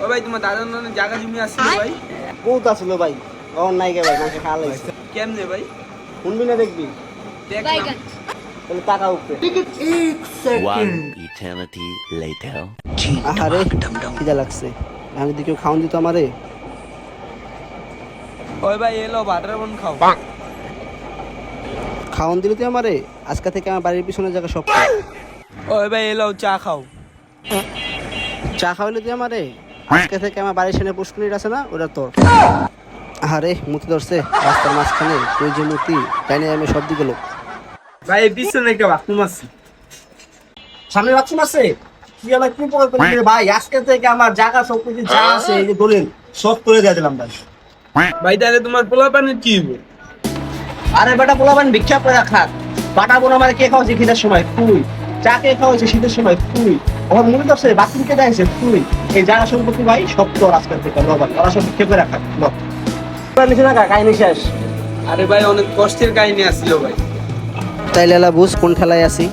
ও ভাই তোমার দাদার নামে জায়গা জমি আছে ভাই? বহুত আসলো ভাই, অন নাই কে ভাই, মানুষে খাওয়া লাগছে। কেমনে ভাই? শুনবি না দেখবি, দেখলাম। তাহলে টাকা উঠবে। One eternity later. আহারে খিদা লাগছে, আমি যদি কেউ খাওয়ান দিত আমারে। ওই ভাই এলো বাটার বন খাও। খাওয়ান দিলে তুই আমারে, আজকে থেকে আমার বাড়ির পিছনে জায়গা সব। ওই ভাই এলো চা খাও। চা খাওয়াইলে তুই আমারে, আজকে থেকে আমার বাড়ির সামনে পুষ্করিণী আছে না, ওটা তোর। আরে মুতি ধরছে রাস্তার মাঝখানে, তুই যে মুতি ডাইনে আমি সব দিকে লোক। ভাই পিছনে একটা বাথরুম আছে। সামনে বাথরুম আছে? তুই আমার কি প্রকার করলি রে ভাই? আজকে থেকে আমার জায়গা সব কিছু যা আছে, এই যে দলিল সব করে দিয়ে দিলাম ভাই। ভাই তাহলে তোমার পোলা পানির কি হবে? আরে বেটা পোলাবান ভিক্ষা করে খাক, বাটা বোন আমার কে খাওয়াছে শীতের সময় তুই, চা কে খাওয়াছে শীতের সময় তুই, আমার মনে করছে বাথরুম কে দেখছে তুই। এই জায়গা সম্পত্তি ভাই সব তোর আজকে থেকে, লবান ওরা সব ভিক্ষা করে খাক। নিচে না কাহিনী শেষ। আরে ভাই অনেক কষ্টের কাহিনী আসছিল ভাই। তাইলে বুঝ কোন ঠেলায় আছি।